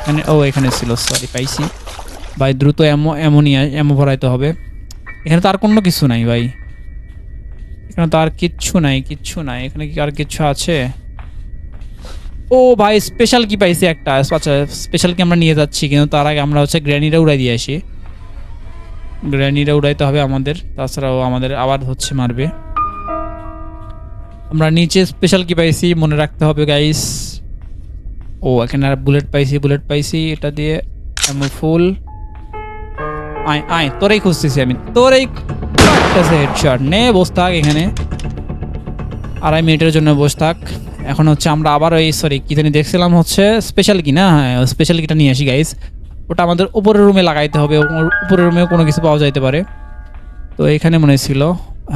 এখানে ও এখানে ছিল, সরি পাইছি ভাই। দ্রুত এমো ভরাইতে হবে। এখানে তো আর কোনো কিছু নাই ভাই, এখানে তো আর কিচ্ছু নাই, এখানে কি আর কিচ্ছু আছে ও ভাই স্পেশাল কি পাইছি একটা। আচ্ছা স্পেশাল কি আমরা নিয়ে যাচ্ছি, কিন্তু তার আগে আমরা হচ্ছে গ্র্যানিটা উড়াই দিয়ে আসি। গ্র্যানিটা উড়াইতে হবে আমাদের, তাছাড়াও আমাদের আবার হচ্ছে মারবে। আমরা নিচে স্পেশাল কি পাইছি মনে রাখতে হবে গাইস। ও এখানে আর বুলেট পাইছি এটা দিয়ে এমন ফুল। আয় আয় তোরাই খুঁজতেছি আমি, তোরাই হেডশট নে, বস থাক এখানে 2.5 মিনিটের জন্য বস থাক। এখন হচ্ছে আমরা আবার ওই সরি কি জানি দেখছিলাম হচ্ছে স্পেশাল কি না, হ্যাঁ স্পেশাল কিটা নিয়ে আসি গাইস। ওটা আমাদের উপরের রুমে লাগাইতে হবে, উপরের রুমেও কোনো কিছু পাওয়া যাইতে পারে। তো এখানে মনে ছিল,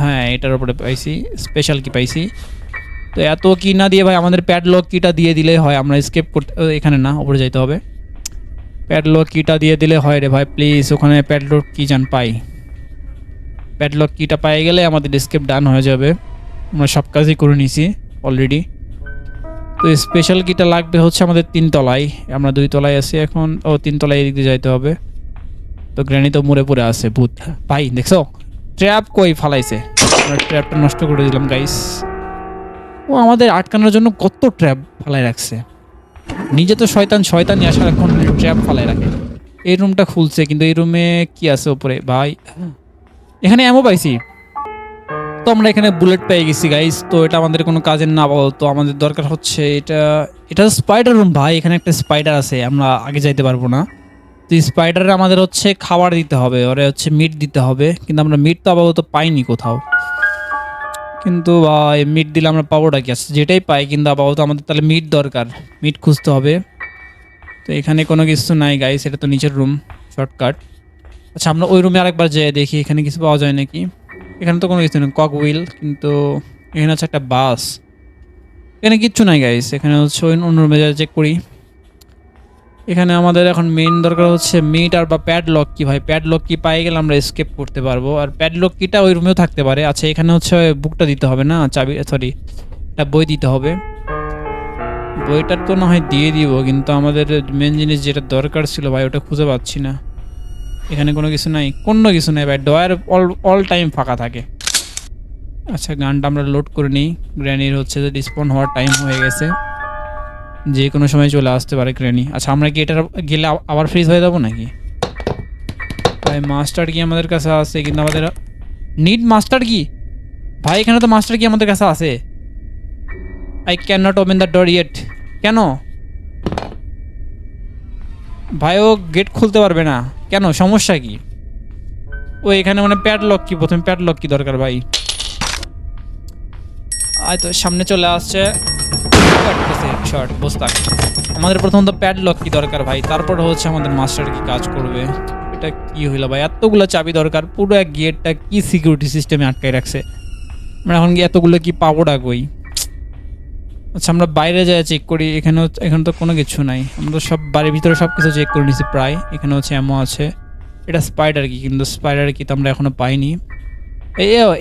হ্যাঁ এটার উপরে পাইছি স্পেশাল কি পাইছি। তো এত কি না দিয়ে ভাই আমাদের প্যাডলক কিটা দিয়ে দিলেই হয়, আমরা স্কেপ করতে এখানে না উপরে যাইতে হবে। প্যাডলক কিটা দিয়ে দিলে হয় রে ভাই প্লিজ, ওখানে প্যাডলক কি জান পাই। প্যাডলক কিটা পাই গেলে আমাদের স্কেপ ডান হয়ে যাবে। আমরা সব কাজই করে নিছি অলরেডি। তো স্পেশাল কিটা লাগবে হচ্ছে আমাদের 3 তলায়, আমরা 2 তলায় আছি এখন। ও 3 তলায় এদিক দিয়ে যাইতে হবে। তো গ্র্যানি তো মরে পড়ে আছে ভূত ভাই, দেখছো ট্র্যাপ কই ফালাইছে, আমরা ট্র্যাপটা নষ্ট করে দিলাম গাইস। ও আমাদের আটকানোর জন্য কত ট্র্যাপ ফালাই রাখছে, নিজে তো শয়তানি আসার এখন ট্র্যাপ ফালাই রাখে। এই রুমটা খুলছে, কিন্তু এই রুমে কি আছে উপরে ভাই? এখানে এমও পাইছি। তো আমরা এখানে বুলেট পেয়ে গেছি গাইস। তো এটা আমাদের কোনো কাজের না, তো আমাদের দরকার হচ্ছে এটা স্পাইডার রুম ভাই। এখানে একটা স্পাইডার আছে, আমরা আগে যাইতে পারবো না। তো স্পাইডারে আমাদের হচ্ছে খাবার দিতে হবে, ওরে হচ্ছে মিট দিতে হবে, কিন্তু আমরা মিট তো আপাতত পাইনি কোথাও। কিন্তু ভাই মিট দিলে আমরা পাবোটা কি আছে, যেটাই পাই কিন্তু আপাতত আমাদের তাহলে মিট দরকার, মিট খুঁজতে হবে। তো এখানে কোনো কিছু নাই গাইস, এটা তো নিচের রুম শর্টকাট। আচ্ছা আমরা ওই রুমে আরেকবার যেয়ে দেখি এখানে কিছু পাওয়া যায় নাকি। এখানে তো কোনো কিছু নেই, কক হুইল, কিন্তু এখানে হচ্ছে একটা বাস। এখানে কিচ্ছু নাই গাইস, এখানে হচ্ছে ওই অন্য রুমে যা চেক করি। এখানে আমাদের এখন মেইন দরকার হচ্ছে মিট আর বা প্যাডলক কি ভাই। প্যাডলক কি পাই গেলে আমরা এসকেপ করতে পারবো, আর প্যাডলক কিটা ওই রুমেও থাকতে পারে। আচ্ছা এখানে হচ্ছে বুকটা দিতে হবে না, চাবি সরি একটা বই দিতে হবে। বইটার তো না হয় দিয়ে দিব, কিন্তু আমাদের মেন জিনিস যেটা দরকার ছিল ভাই ওটা খুঁজে পাচ্ছি না। এখানে কোনো কিছু নাই, কোনো কিছু নাই ভাই, ডয়ার অল টাইম ফাঁকা থাকে। আচ্ছা গানটা আমরা লোড করে নিই। গ্র্যানির হচ্ছে যে ডিসপন হওয়ার টাইম হয়ে গেছে, যে কোনো সময় চলে আসতে পারে গ্র্যানি। আচ্ছা আমরা কি এটা গেলে আবার ফ্রিজ হয়ে যাবো নাকি? ভাই মাস্টার কি আমাদের কাছে আছে, কিন্তু আমাদের নিড মাস্টার কি ভাই? এখানে তো মাস্টার কি আমাদের কাছে আছে। I can not open the door yet. কেন ভাই ও গেট খুলতে পারবে না কেন, সমস্যা কি? ও এখানে মানে প্যাডলক কি, প্রথমে প্যাডলক কি দরকার ভাই? আয় তো সামনে চলে আসছে শর্ট বস্তাক। আমাদের প্রথমত প্যাডলক কি দরকার ভাই, তারপর হচ্ছে আমাদের মাস্টার কি কাজ করবে। এটা কি হইলো ভাই, এতগুলো চাবি দরকার, পুরো এক গেটটা কি সিকিউরিটি সিস্টেমে আটকাই রাখছে। আমরা এখন কি এতগুলো কি পাবো ডাকবই? আচ্ছা আমরা বাইরে যাই চেক করি। এখানে তো কোনো কিছু নাই, আমরা সব বাড়ির ভিতরে সব কিছু চেক করে নিছি প্রায়। এখানে হচ্ছে এমও আছে, এটা স্পাইডার কি, কিন্তু স্পাইডার কি তো আমরা এখনো পাইনি।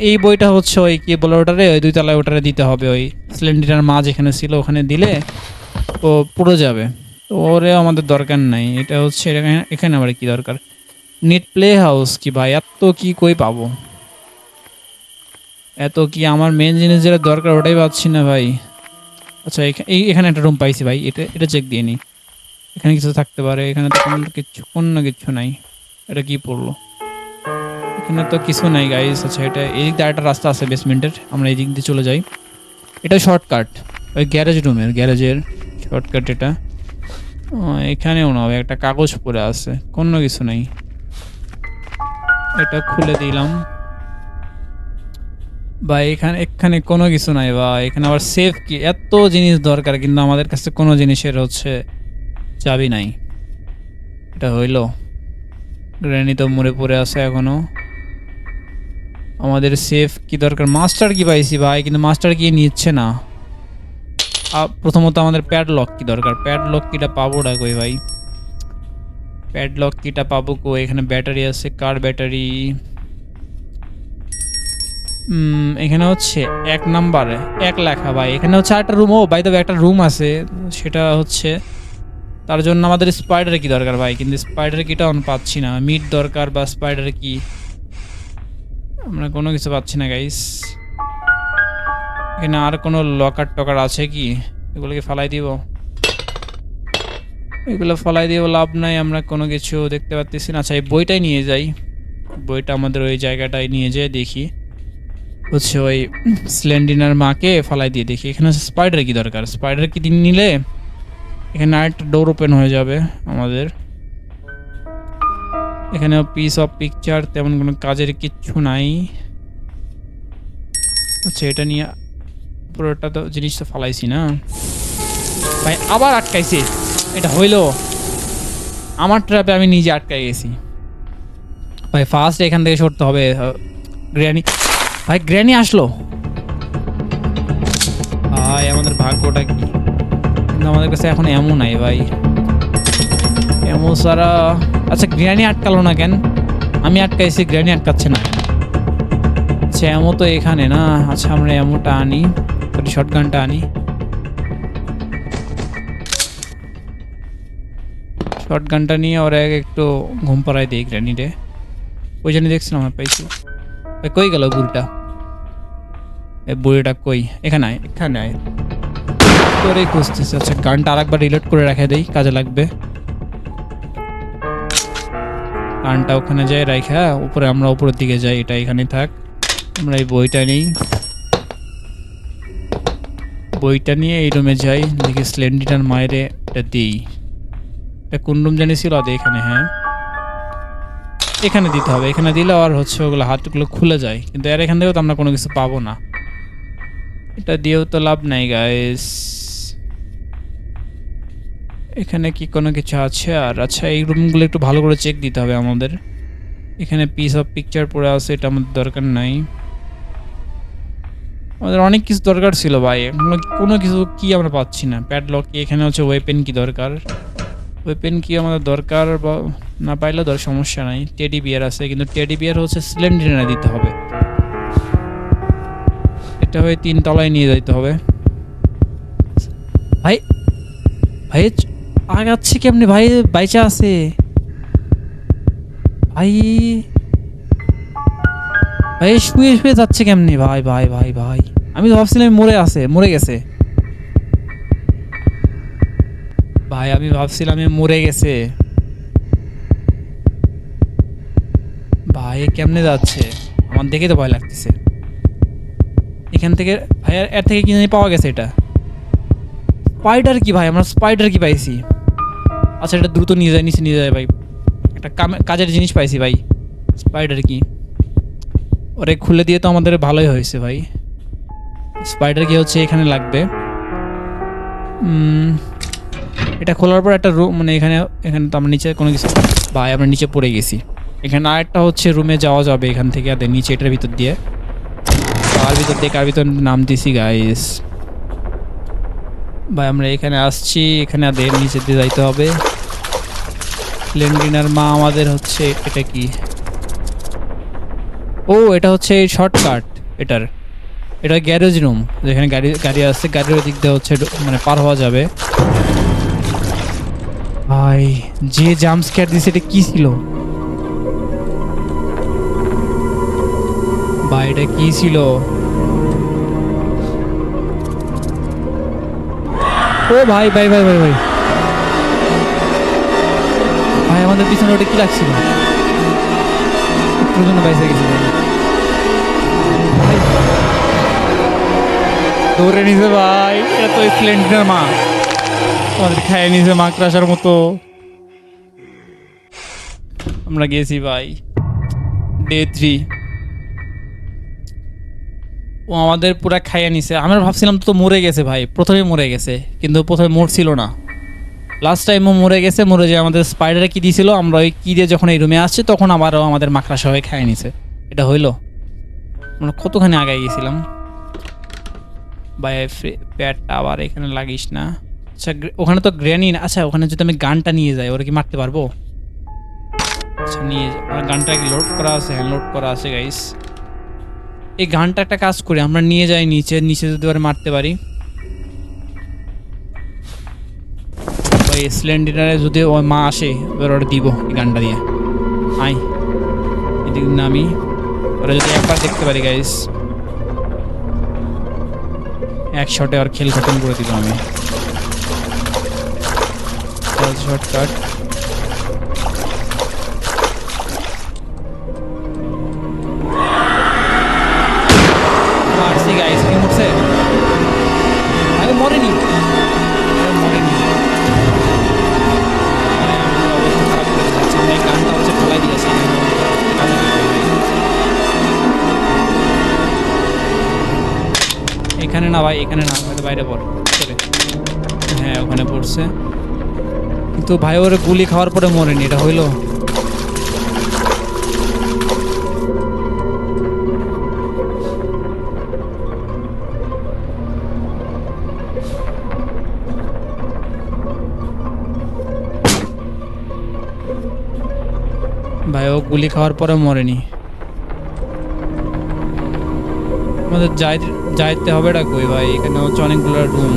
এই বইটা হচ্ছে ওই কি বলে ওটারে, ওই 2 তলায় ওটারে দিতে হবে। ওই সিলিন্ডার মা যেখানে ছিল ওখানে দিলে ও পুড়ে যাবে, তো ওরে আমাদের দরকার নাই। এটা হচ্ছে এখানে আবার কি দরকার? নেট প্লে হাউস কি ভাই, এত কি কই পাবো? এত কি আমার মেন জিনিস যেটা দরকার ওটাই পাচ্ছি না ভাই। আচ্ছা এখানে একটা রুম পাইছি ভাই, এটা চেক দিয়ে নিই। এখানে কিছু থাকতে পারে, এখানে তো কোনো কিছু নাই। এটা কি পড়লো? এখানে তো কিছু নাই গাইস। আচ্ছা এটা এদিক দিয়ে একটা রাস্তা আছে বেসমেন্টের, আমরা এই দিক দিয়ে চলে যাই। এটা শর্টকাট ওই গ্যারেজের শর্টকাট এটা। এখানেও না ভাই, একটা কাগজ পড়ে আছে, কোনো কিছু নাই। এটা খুলে দিলাম বা এখানে কোনো কিছু নাই বা এখানে আবার সেফ কি, এত জিনিস দরকার কিন্তু আমাদের কাছে কোনো জিনিসের হচ্ছে চাবি নাই। এটা হইলো? গ্র্যানি তো মরে পড়ে আছে এখনো। আমাদের সেফ কি দরকার? মাস্টার কি পাইছি ভাই, কিন্তু মাস্টার কি নিচ্ছে না। প্রথমত আমাদের প্যাডলক কি দরকার, প্যাডলক কিটা পাবো না কই ভাই? প্যাডলক কিটা পাবো কই? এখানে ব্যাটারি আছে, কার ব্যাটারি? এখানে হচ্ছে 1 নাম্বারে 1 লেখা ভাই। এখানে হচ্ছে একটা রুম, ও বাই দ্য ওয়ে একটা রুম আছে, সেটা হচ্ছে তার জন্য আমাদের স্পাইডার কি দরকার ভাই, কিন্তু স্পাইডার কিটা আমি পাচ্ছি না। মিট দরকার বা স্পাইডার কি, আমরা কোনো কিছু পাচ্ছি না গাইস। এখানে আর কোনো লকার টকার আছে কি? এগুলোকে ফালাই দিব। এগুলো ফলাই দিয়েও লাভ নাই, আমরা কোনো কিছু দেখতে পাচ্ছি না। আচ্ছা এই বইটাই নিয়ে যাই, বইটা আমাদের ওই জায়গাটায় নিয়ে যেয়ে দেখি হচ্ছে ওই স্লেন্ডিনার মাকে ফালাই দিয়ে দেখি। এখানে স্পাইডার কি দরকার, স্পাইডার কি দিন নিলে এখানে আরেকটা ডোর ওপেন হয়ে যাবে আমাদের। এখানে পিস অফ পিকচার তেমন কোনো কাজের কিচ্ছু নাই। আচ্ছা এটা নিয়ে পুরোটা তো জিনিসটা ফালাইছি না ভাই, আবার আটকাইছে। এটা হইলো আমার ট্র্যাপে, আমি নিজে আটকাই গেছি ভাই। ফার্স্ট এখান থেকে সরতে হবে। গ্র্যানি ভাই, গ্র্যানি আসলো ভাই, আমাদের ভাগ্যটা কি। কিন্তু আমাদের কাছে এখন এমন নাই ভাই, এমন সারা। আচ্ছা গ্র্যানি আটকালো না কেন? আমি আটকাইছি, গ্র্যানি আটকাচ্ছে না। আচ্ছা এমন তো এখানে না। আচ্ছা আমরা এমনটা আনি, শটগানটা আনি। শটগানটা নিয়ে ওরা একটু ঘুম পাড়ায় দিই গ্র্যানিরে। ওই জন্য দেখছিলাম আমার পাইছি। কই গেল বুড়িটা? এই বুড়িটা কই? এখানে আয়, এখানে আয়। তোরেই খুঁজতেছে। আচ্ছা গানটা আরেকবার রিলোড করে রেখে দেই, কাজে লাগবে। গানটা ওখানে যাই রাখা, উপরে আমরা উপরের দিকে যাই। এটা এখানে থাক, আমরা এই বইটা নিই। বইটা নিয়ে এই রুমে যাই, দেখি স্লেন্ডিনার মায়েরে এটা দিই। এটা কোন রুম জানিছিল? এখানে, হ্যাঁ এখানে দিতে হবে। এখানে দিলে আর হচ্ছে ওগুলো হাতগুলো খুলে যায়, কিন্তু এর এখান থেকেও তো আমরা কোনো কিছু পাবো না। এটা দিয়েও তো লাভ নাই গাইস। এখানে কি কোনো কিছু আছে আর? আচ্ছা এই রুমগুলো একটু ভালো করে চেক দিতে হবে আমাদের। এখানে পিস অফ পিকচার পড়ে আছে, এটা আমাদের দরকার নাই। আমাদের অনেক কিছু দরকার ছিল ভাই, কোনো কিছু কি আমরা পাচ্ছি না। প্যাডলক কি, এখানে হচ্ছে ওয়েপেন কি দরকার, ওয়েপেন কি আমাদের দরকার, বা না পাইলেও ধর সমস্যা নাই। টেডি বিয়ার আছে, কিন্তু টেডি বিয়ার হচ্ছে সিলিন্ডারে দিতে হবে। এটা হয়ে 3 তলায় নিয়ে যেতে হবে ভাই। ভাই আগাচ্ছে কেমনি ভাই? বাইচা আছে ভাই, ভাই শুয়ে শুয়ে যাচ্ছে কেমনি ভাই? ভাই ভাই ভাই, আমি তো ভাবছিলাম মরে গেছে ভাই, আমি ভাবছিলাম মরে গেছে ভাই। কেমনে যাচ্ছে? আমার দেখে তো ভয় লাগতেছে। এখান থেকে ভাই এর থেকে কি জানি পাওয়া গেছে। এটা স্পাইডার কি ভাই? আমরা স্পাইডার কি পাইছি? আচ্ছা এটা দ্রুত নিয়ে যায়, নিচে নিয়ে যায় ভাই। একটা কাজের জিনিস পাইছি ভাই। স্পাইডার কি, ওরে খুলে দিয়ে তো আমাদের ভালোই হয়েছে ভাই। স্পাইডার কি হচ্ছে এখানে লাগবে। এটা খোলার পর একটা রুম, মানে এখানে তো আমরা নিচে কোনো কিছু ভাই, আমরা নিচে পড়ে গেছি। এখানে আরেকটা হচ্ছে রুমে যাওয়া যাবে এখান থেকে, আর নিচে এটার ভিতর দিয়ে, কার ভিতর নাম দিছি গাইস ভাই। আমরা এখানে আসছি, এখানে আদের নিচে দিয়ে যাইতে হবে। স্লেন্ডিনার মা আমাদের হচ্ছে, এটা কি? ও এটা হচ্ছে শর্টকাট এটার। এটা গ্যারেজ রুম, যেখানে গাড়ি আছে, গাড়ির দিক দিয়ে হচ্ছে মানে পার হওয়া যাবে। ভাই যে জাম্প স্ক্যার দিছে, এটা কি ছিল ভাই? এটা কি ছিল? ও ভাই ভাই ভাই ভাই ভাই ভাই, আমাদের পিছনে ওটা কি লাগছিল? একটুর জন্য বাইসে গেছিল ভাই, দৌড়ে নিছে ভাই। এটা তো স্লেন্ডার মা, আমাদের খাইয়ে নিছে মাকড়াসার মতো। আমরা গেছি ভাই ডে 3। ও আমাদের পুরা খাইয়ে নিছে। আমরা ভাবছিলাম তো মরে গেছে ভাই, প্রথমে মরে গেছে, কিন্তু প্রথমে মরছিল না। লাস্ট টাইমও মরে গেছে। মরে যে আমাদের স্পাইডারে কি দিয়েছিল, আমরা ওই কি দিয়ে যখন এই রুমে আসছি তখন আবারও আমাদের মাকড়াসা হয়ে খাইয়ে নিছে। এটা হইলো, আমরা কতখানি আগায় গেছিলাম ভাই। প্যাডটা আবার এখানে লাগিস না। আচ্ছা ওখানে তো গ্র্যানি না। আচ্ছা ওখানে যদি আমি গানটা নিয়ে যাই, ওরা কি মারতে পারবো? আচ্ছা নিয়ে গানটা কি লোড করা আছে? হ্যাঁ লোড করা আছে গাইস। এই গানটা একটা কাজ করি, আমরা নিয়ে যাই নিচে যদি ওরা মারতে পারি। ওই স্লেন্ডিনারে যদি ওই মা আসে, এবার ওরা দিব এই গানটা দিয়ে। আই এদিক নামি, ওরা যদি একবার দেখতে পারি গাইস, এক শটে আর খেল খতম করে দিলাম আমি। শর্টকাট। মারছি গাইস, কি মরছে? আরে মরেনি, আরে মরেনি। আরে আমার অবস্থা খারাপ করে যাচ্ছে, আমি এই গানটা হচ্ছে ফেলাই দিয়েছি। এখানে না ভাই, এখানে না, হয়তো বাইরে পড় চলে। হ্যাঁ ওখানে পড়ছে, কিন্তু ভাই ওর গুলি খাওয়ার পরে মরেনি, এটা হইলো? ভাই ও গুলি খাওয়ার পরে মরেনি। আমাদের যাইতে হবে এটা কই ভাই? এখানে হচ্ছে অনেকগুলো রুম।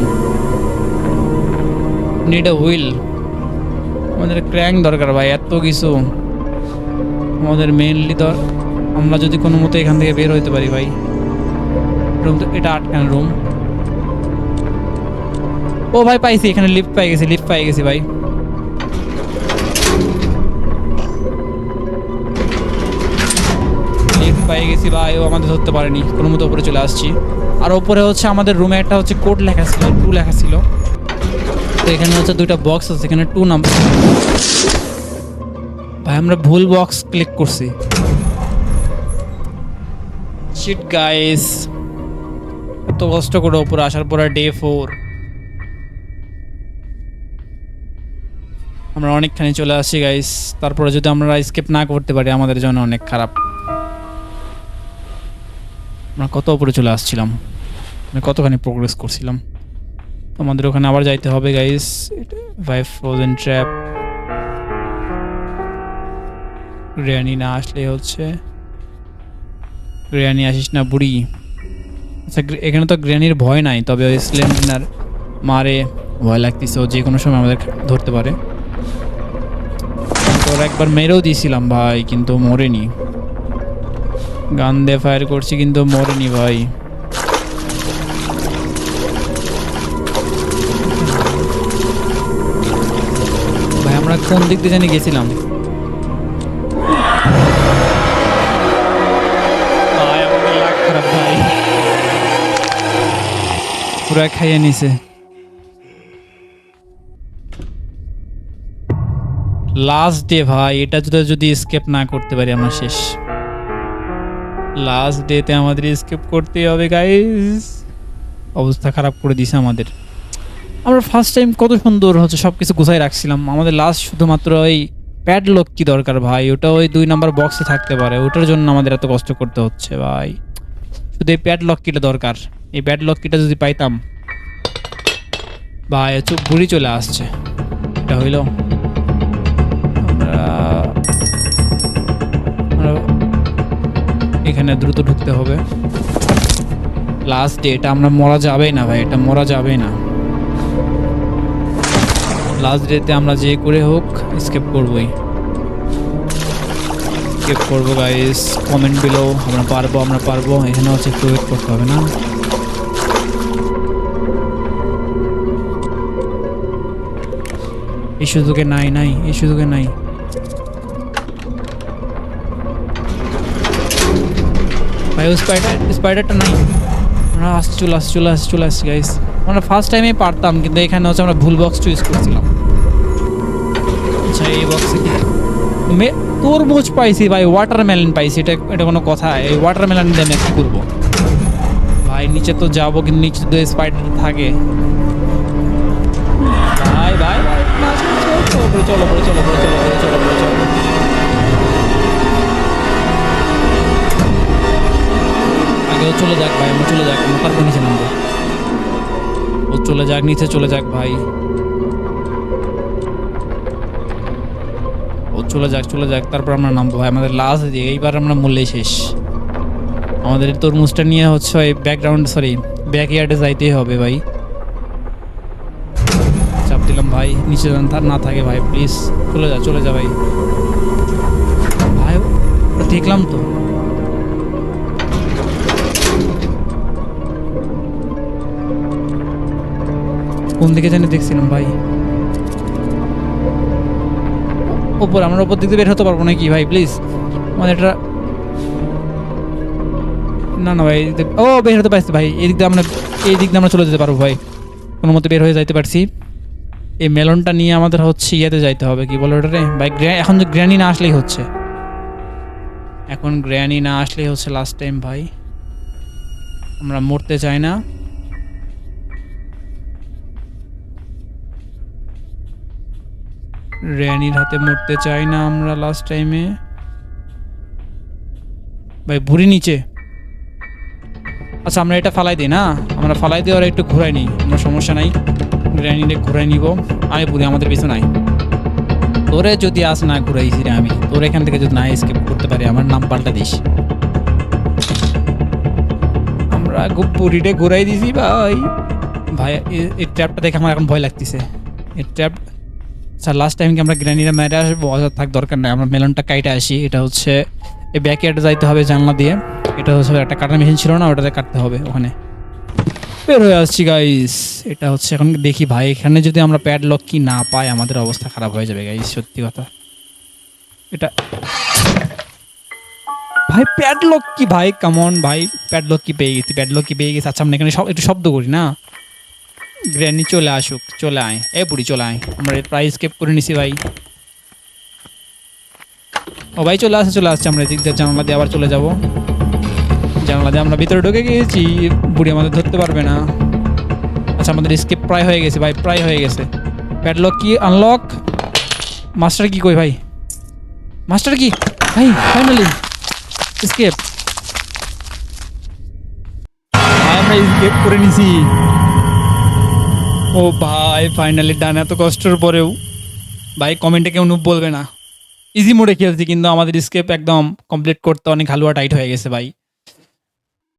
নিড আ হুইল, আমাদের ক্র্যাঙ্ক দরকার ভাই, এত কিছু আমাদের মেইনলি আমরা যদি কোনো মতো এখান থেকে বের হইতে পারি ভাই। রুম তো এটা আটকানো রুম। ও ভাই পাইছি, এখানে লিফট পাই গেছি, লিফট পাই গেছি ভাই। লিফট পাই গেছি ভাই, ও আমাদের ধরতে পারেনি, কোনো মতো উপরে চলে আসছি। আর উপরে হচ্ছে আমাদের রুমে একটা হচ্ছে কোড লেখা ছিল, 2 লেখা ছিল। তো এখানে হচ্ছে 2টা বক্স আছে, এখানে 2 নাম্বার। ভাই আমরা ভুল বক্স ক্লিক করছি। শিট গাইস, এত কষ্ট করে উপরে আসার পরে ডে 4 আমরা অনেকখানি চলে আসছি গাইস। তারপরে যদি আমরা স্কেপ না করতে পারি আমাদের জন্য অনেক খারাপ। আমরা কত উপরে চলে আসছিলাম, মানে কতখানি প্রোগ্রেস করছিলাম। আমাদের ওখানে আবার যাইতে হবে গাইস। ভাই ফ্রোজেন ট্র্যাপ, গ্র্যানি না আসলে হচ্ছে, গ্র্যানি আসিস না বুড়ি। আচ্ছা এখানে তো গ্র্যানির ভয় নাই, তবে ওই স্লেন্ডার মারে ভয় লাগতেছে, ও যে কোনো সময় আমাদের ধরতে পারে। তোর একবার মেরেও দিয়েছিলাম ভাই, কিন্তু মরেনি। গান দিয়ে ফায়ার করছি কিন্তু মরেনি ভাই। ভাই আমরা কোন দিক দিয়ে জানি গেছিলাম? ভাই আমাদের লাগ খারাপ ভাই, পুরো খাইয়ে নিছে। লাস্ট ডে ভাই, এটা যদি স্কেপ না করতে পারি আমরা শেষ। লাস্ট ডেতে আমাদের স্কেপ করতে হবে গাইস, অবস্থা খারাপ করে দিছে আমাদের। আমরা ফার্স্ট টাইম কত সুন্দর হচ্ছে সব কিছু গুছাই রাখছিলাম, আমাদের লাস্ট শুধুমাত্র ওই প্যাডলক কি দরকার ভাই, ওটা ওই 2 নাম্বার বক্সে থাকতে পারে, ওটার জন্য আমাদের এত কষ্ট করতে হচ্ছে ভাই। শুধু এই প্যাডলক কিটা দরকার, এই প্যাডলক কিটা যদি পাইতাম ভাই। চুপ বুড়ি চলে আসছে, এটা হইলো? এখানে দ্রুত ঢুকতে হবে। লাস্ট ডে, এটা আমরা মরা যাবে না ভাই, এটা মরা যাবে না। লাস্ট ডেতে আমরা যে করে হোক স্কেপ করবই, স্কেপ করবো গাইস। কমেন্ট বিলো, আমরা পারবো, আমরা পারবো। এখানে হচ্ছে একটু ওয়েট করতে হবে না? এই সুযোগে নাই, এই সুযোগে নাই। ভাই ওই স্পাইডারটা নাই। আমরা চলে আসছি গাইস। আমরা ফার্স্ট টাইমে পারতাম, কিন্তু এখানে হচ্ছে আমরা ভুল বক্স চুজ করছিলাম। আচ্ছা এই বক্সে কি তরমুজ পাইছি ভাই, ওয়াটারমেলন পাইছি, এটা কোনো কথা? এই ওয়াটারমেলন দিয়ে আমি কি করবো ভাই? নিচে তো যাবো, কিন্তু নিচে তো স্পাইডার থাকে ভাই। ভাই চলো আগেও চলে যাক ভাই, আমরা চলে যাক, আমরা তারপর নিচে নামবো। ও চলে যাক, নিচে চলে যাক ভাই, ও চলে যাক, তারপর আমরা নামবো ভাই। আমাদের লাস্ট দিয়ে এইবার আমরা মূল্যে শেষ। আমাদের তরমুজটা নিয়ে হচ্ছে ওই ব্যাকইয়ার্ডে যাইতেই হবে ভাই। চাপ দিলাম ভাই, নিচে যান তার না থাকে ভাই, প্লিজ চলে যা ভাই। ভাই দেখলাম তো, কোন দিকে জানি দেখছিলাম ভাই। উপর, আমরা উপর দিক দিয়ে বের হতে পারবো নাকি ভাই প্লিজ? আমাদের এটা না না ভাই, ও বের হতে পারছি ভাই, এই দিক দিয়ে আমরা চলে যেতে পারবো ভাই, কোনো মতে বের হয়ে যাইতে পারছি। এই মেলনটা নিয়ে আমাদের হচ্ছে ইয়েতে যাইতে হবে, কি বলো ওটা রে ভাই, এখন তো গ্র্যানি না আসলেই হচ্ছে, এখন গ্র্যানি না আসলেই হচ্ছে লাস্ট টাইম ভাই। আমরা মরতে চাই না, গ্র্যানির হাতে মরতে চাই না আমরা লাস্ট টাইমে ভাই। বুড়ি নিচে, আচ্ছা আমরা এটা ফালাই দিই না, আমরা ফালাই দিয়ে ওরা একটু ঘুরাই নিই, আমরা সমস্যা নাই, গ্র্যানিরে ঘুরাই নিব। আরে বুড়ি আমাদের পিছু নাই, তোরে যদি আস না ঘুরাইছি রে আমি, তোর এখান থেকে যদি না এসকেপ করতে পারি আমার নাম পাল্টা দিস। আমরা বুড়িটা ঘুরাই দিছি ভাই। ভাই এই ট্র্যাপটা দেখে আমার এখন ভয় লাগতেছে, এই ট্র্যাপ। আচ্ছা লাস্ট টাইম কি আমরা গ্র্যানিরা মেরে আসবো? থাক দরকার নাই, আমরা মেলনটা কাইটে আসি। এটা হচ্ছে এই ব্যাকইয়ার্ডে যাইতে হবে জানলা দিয়ে, এটা হচ্ছে একটা কাটার মেশিন ছিল না, ওটাতে কাটতে হবে, ওখানে বের হয়ে আসছি গাইস। এটা হচ্ছে এখন দেখি ভাই, এখানে যদি আমরা প্যাডলক কি না পাই আমাদের অবস্থা খারাপ হয়ে যাবে গাইস, সত্যি কথা। এটা ভাই প্যাডলক কি ভাই, কামন ভাই, প্যাডলক কি পেয়ে গেছি, প্যাডলক কি পেয়ে গেছি। আচ্ছা আমরা এখানে একটু শব্দ করি না, গ্র্যানি চলে আসুক, চলে আয়, এ বুড়ি চলে আয়, আমরা প্রায় স্কেপ করে নিছি ভাই। ও ভাই চলে আসছে, আমরা এদিক দিয়ে জানলা দিয়ে আবার চলে যাব, জানলা দিয়ে আমরা ভিতরে ঢুকে গিয়েছি, বুড়ি আমাদের ধরতে পারবে না। আচ্ছা আমাদের স্কেপ প্রায় হয়ে গেছে ভাই, প্রায় হয়ে গেছে। প্যাডলক কি আনলক, মাস্টার কি কই ভাই, মাস্টার কি ভাই, ফাইনালি স্কেপ, আমরা স্কেপ করে নিছি। ও ভাই ফাইনালি ডান, এত কষ্টের পরেও ভাই কমেন্টে কেউ নুব বলবে না, ইজি মোডে খেলছি কিন্তু আমাদের স্কেপ একদম কমপ্লিট করতে অনেক হালুয়া টাইট হয়ে গেছে ভাই।